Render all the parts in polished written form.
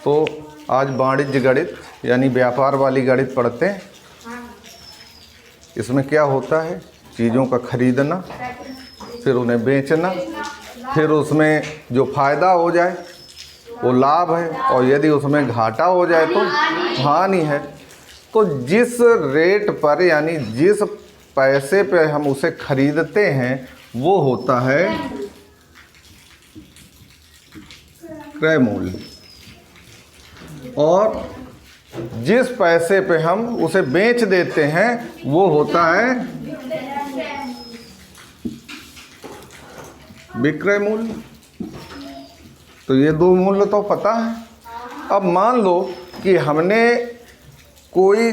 तो आज वाणिज्य गणित यानी व्यापार वाली गणित पढ़ते हैं। इसमें क्या होता है, चीज़ों का खरीदना, फिर उन्हें बेचना, फिर उसमें जो फ़ायदा हो जाए वो लाभ है, और यदि उसमें घाटा हो जाए तो हानि है। तो जिस रेट पर यानी जिस पैसे पे हम उसे खरीदते हैं वो होता है क्रय मूल्य, और जिस पैसे पे हम उसे बेच देते हैं वो होता है विक्रय मूल्य। तो ये दो मूल्य तो पता है। अब मान लो कि हमने कोई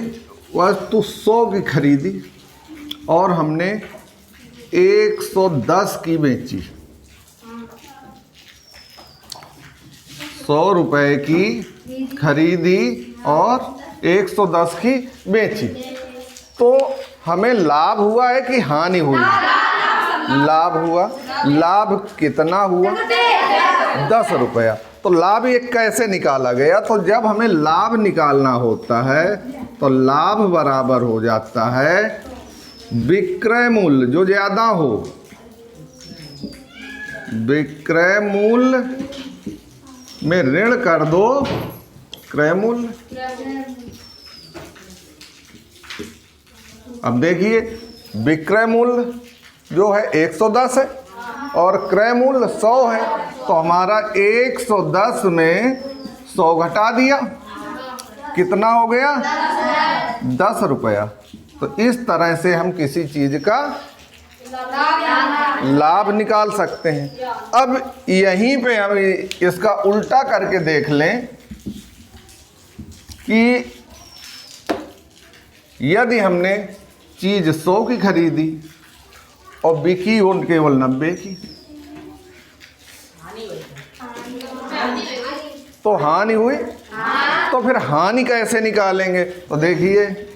वस्तु 100 की खरीदी और हमने 110 की बेची। 100 रुपए की खरीदी और 110 की बेची, तो हमें लाभ हुआ है कि हानि हुई? लाभ हुआ। लाभ कितना हुआ? 10 रुपया। तो लाभ ये कैसे निकाला गया? तो जब हमें लाभ निकालना होता है तो लाभ बराबर हो जाता है विक्रय मूल्य, जो ज़्यादा हो, विक्रय मूल्य में ऋण कर दो क्रय मूल्य। अब देखिए, विक्रय मूल्य जो है 110 है और क्रय मूल्य 100 है, तो हमारा 110 में 100 घटा दिया, कितना हो गया? 10 रुपया। तो इस तरह से हम किसी चीज़ का लाभ निकाल सकते हैं। अब यहीं पे हम इसका उल्टा करके देख लें कि यदि हमने चीज़ 100 की खरीदी और बिकी उन केवल 90 की, तो हानि हुई। तो फिर हानि कैसे निकालेंगे? तो देखिए,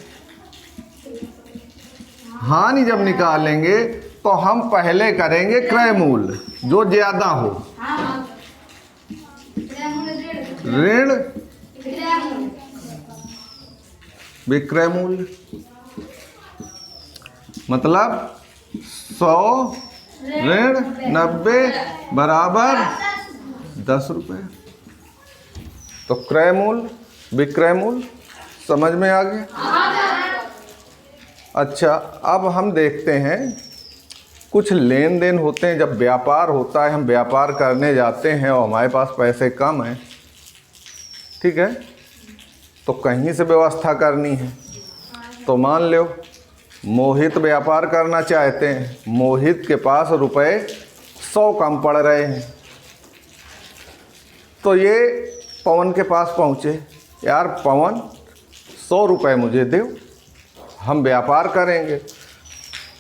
हानि जब निकालेंगे तो हम पहले करेंगे क्रय मूल्य, जो ज्यादा हो, ऋण विक्रय मूल्य, मतलब 100 ऋण 90 बराबर 10 रुपये। तो क्रय मूल्य विक्रय मूल्य समझ में आ गया। अच्छा, अब हम देखते हैं कुछ लेन देन होते हैं। जब व्यापार होता है, हम व्यापार करने जाते हैं और हमारे पास पैसे कम हैं, ठीक है, तो कहीं से व्यवस्था करनी है। तो मान लो मोहित व्यापार करना चाहते हैं, मोहित के पास रुपए 100 कम पड़ रहे हैं, तो ये पवन के पास पहुँचे, यार पवन 100 रुपये मुझे दो, हम व्यापार करेंगे।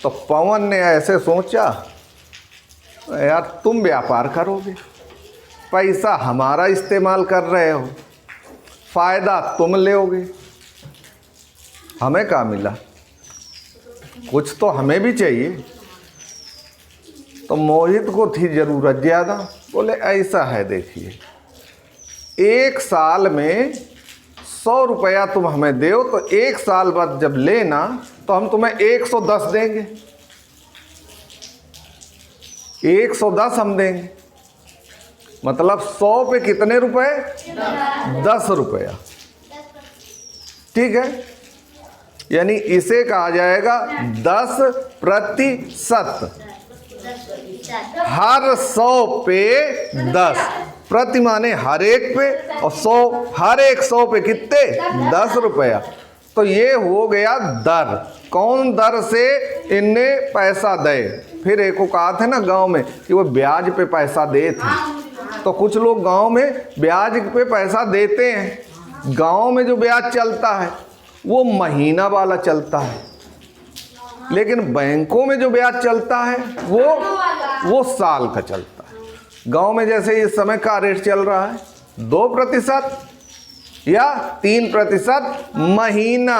तो पवन ने ऐसे सोचा, यार तुम व्यापार करोगे, पैसा हमारा इस्तेमाल कर रहे हो, फ़ायदा तुम लोगे, हमें क्या मिला? कुछ तो हमें भी चाहिए। तो मोहित को थी ज़रूरत ज़्यादा, बोले ऐसा है, देखिए 1 साल में 100 रुपया तुम हमें दो, तो 1 साल बाद जब लेना तो हम तुम्हें 110 देंगे, 110 हम देंगे, मतलब 100 पे कितने रुपए? 10 रुपया, ठीक है। यानी इसे कहा जाएगा 10%। हर 100 पे 10, प्रति माने हर एक पे, और 100 हर एक 100 पे कितने? 10 रुपया। तो ये हो गया दर। कौन दर से इनने पैसा दे? फिर एक को कहा था ना गांव में कि वो ब्याज पे पैसा दे थे, तो कुछ लोग गांव में ब्याज पे पैसा देते हैं। गांव में जो ब्याज चलता है वो महीना वाला चलता है, लेकिन बैंकों में जो ब्याज चलता है वो साल का चलता है। गांव में जैसे इस समय का रेट चल रहा है 2% या 3% महीना।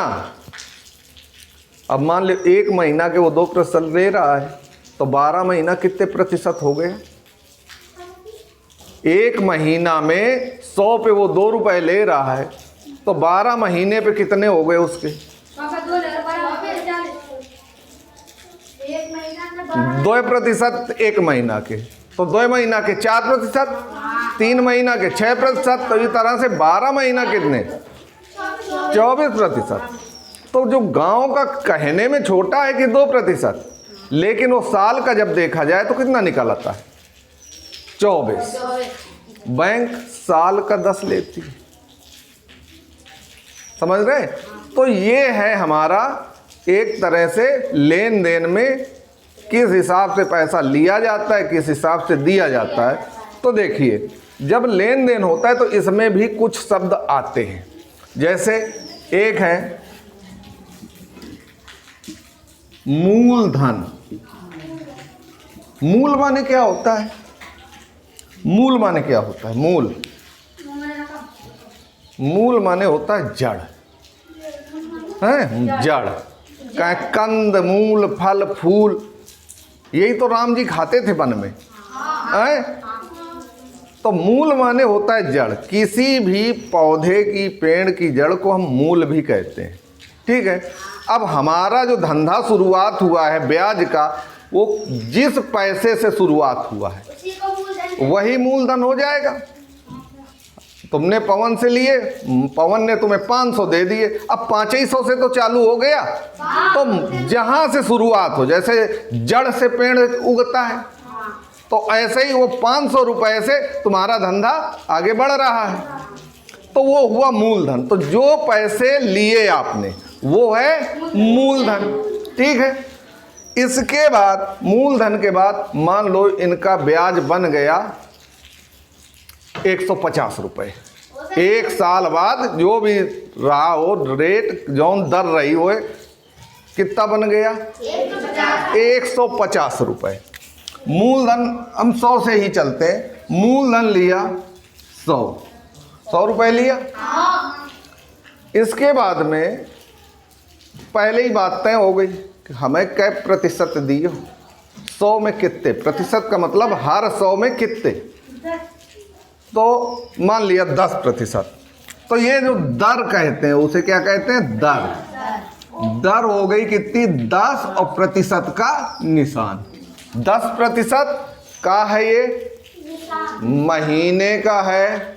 अब मान लो 1 महीना के वो 2% दे रहा है, तो 12 महीना कितने प्रतिशत हो गए? एक महीना में 100 पे वो 2 रुपए ले रहा है, तो 12 महीने पे कितने हो गए उसके? 2% एक महीना के, तो 2 महीना के 4%, 3 महीना के 6%, तो इस तरह से 12 महीना कितने? 24%। तो जो गांव का कहने में छोटा है कि 2%, लेकिन वो साल का जब देखा जाए तो कितना निकल आता है? 24। बैंक साल का 10 लेती है, समझ रहे? तो ये है हमारा एक तरह से लेन देन में किस हिसाब से पैसा लिया जाता है, किस हिसाब से दिया जाता है। तो देखिए, जब लेन देन होता है तो इसमें भी कुछ शब्द आते हैं। जैसे एक है मूलधन। मूल माने क्या होता है? मूल माने क्या होता है? मूल माने होता है जड़, है जड़। कहीं कंद मूल फल फूल, यही तो राम जी खाते थे वन में, है? तो मूल माने होता है जड़। किसी भी पौधे की, पेड़ की जड़ को हम मूल भी कहते हैं, ठीक है। अब हमारा जो धंधा शुरुआत हुआ है ब्याज का, वो जिस पैसे से शुरुआत हुआ है वही मूलधन हो जाएगा। तुमने पवन से लिए, पवन ने तुम्हें 500 दे दिए, अब 500 से तो चालू हो गया। तो जहां से शुरुआत हो, जैसे जड़ से पेड़ उगता है, तो ऐसे ही वो 500 रुपए से तुम्हारा धंधा आगे बढ़ रहा है, तो वो हुआ मूलधन। तो जो पैसे लिए आपने वो है मूलधन, ठीक है। इसके बाद, मूलधन के बाद मान लो इनका ब्याज बन गया 150 रुपये। एक साल बाद जो भी रहा हो रेट, जौन दर रही हो, कितना बन गया? 150 रुपये। मूलधन हम 100 से ही चलते हैं। मूलधन लिया 100 रुपये लिया। इसके बाद में पहले ही बात तय हो गई कि हमें कै प्रतिशत दिए, 100 में कितने प्रतिशत, का मतलब हर 100 में कितने, तो मान लिया 10%। तो ये जो दर कहते हैं उसे क्या कहते हैं? दर। दर हो गई कितनी? 10, और प्रतिशत का निशान। 10% का है ये? महीने का है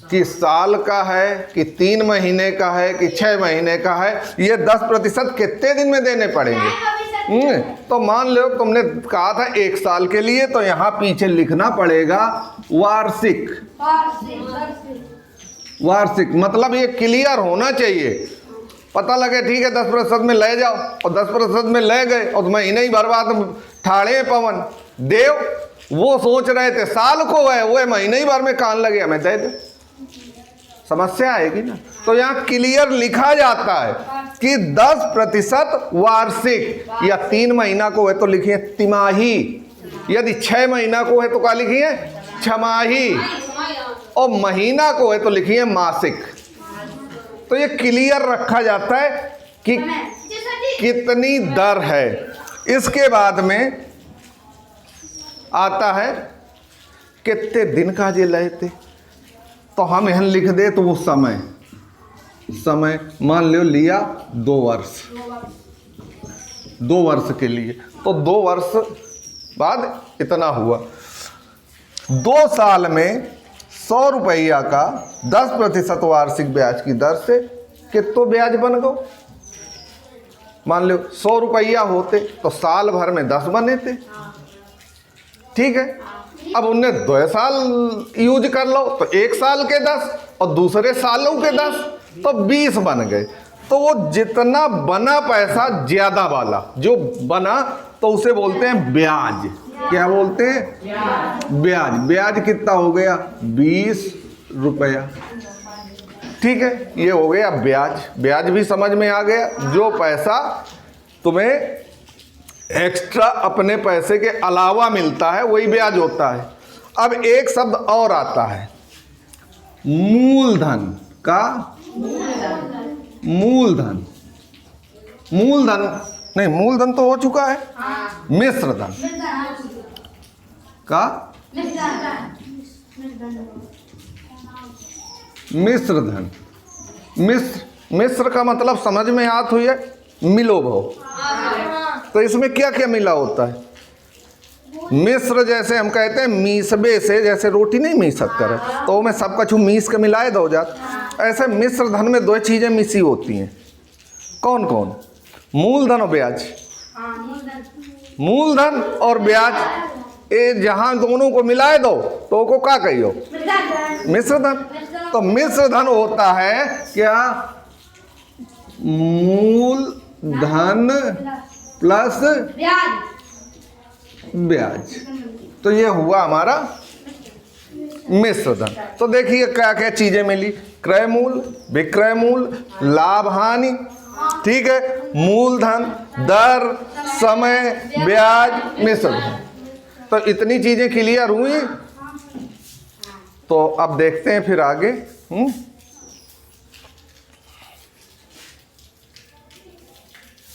कि साल का है कि 3 महीने का है कि 6 महीने का है? ये 10% कितने दिन में देने पड़ेंगे? तो मान लो तुमने कहा था 1 साल के लिए, तो यहाँ पीछे लिखना पड़ेगा वार्षिक। वार्षिक मतलब ये क्लियर होना चाहिए, पता लगे ठीक है 10% में ले जाओ, और 10% में ले गए और महीने ही बर्बाद ठाड़े पवन देव। वो सोच रहे थे साल को है, वो महीने ही भर में कान लगे हमें दे दे, समस्या आएगी ना। तो यहाँ क्लियर लिखा जाता है कि 10% वार्षिक, या 3 महीना को है तो लिखिए तिमाही, यदि 6 महीना को है तो क्या लिखिए? छमाही, और महीना को है तो लिखिए मासिक। तो ये क्लियर रखा जाता है कि कितनी दर है। इसके बाद में आता है कितने दिन का जे लेते, तो हम यहाँ लिख दे तो वो समय मान लो लिया 2 वर्ष, 2 वर्ष के लिए, तो 2 वर्ष बाद इतना हुआ। 2 साल में 100 रुपया का 10% वार्षिक ब्याज की दर से कितना ब्याज बन गो? मान लो 100 रुपया होते तो साल भर में 10 बने थे, ठीक है। अब उनने 2 साल यूज कर लो तो 1 साल के 10 और दूसरे सालों के 10, तो 20 बन गए। तो वो जितना बना पैसा ज्यादा वाला जो बना, तो उसे बोलते हैं ब्याज। क्या बोलते हैं? ब्याज। ब्याज कितना हो गया? 20 रुपया, ठीक है। ये हो गया ब्याज। ब्याज भी समझ में आ गया, जो पैसा तुम्हें एक्स्ट्रा अपने पैसे के अलावा मिलता है वही ब्याज होता है। अब एक शब्द और आता है मूलधन का। मूलधन, मूलधन नहीं, मूलधन तो हो चुका है। मिश्रधन का मिश्र धन। मिश्र का मतलब समझ में आत हुई है, मिलो भो। तो इसमें क्या क्या मिला होता है? मिश्र जैसे हम कहते हैं मीसबे से, जैसे रोटी नहीं मीसत करे तो में सब कछु मीस के मिलाए दो जात, ऐसे मिश्र धन में दो चीजें मिसी होती हैं। कौन कौन? मूलधन और ब्याज। मूलधन और ब्याज, ये जहां दोनों को मिलाए दो तो को क्या कहियो? मिश्र धन। तो मिश्र धन होता है क्या? मूलधन प्लस ब्याज। तो ये हुआ हमारा मिश्र धन। तो देखिए क्या क्या चीजें मिली, क्रय मूल, विक्रय मूल, लाभ हानि, ठीक है, मूलधन, दर, समय, ब्याज, मिश्र धन। तो इतनी चीजें क्लियर हुई। तो अब देखते हैं फिर आगे।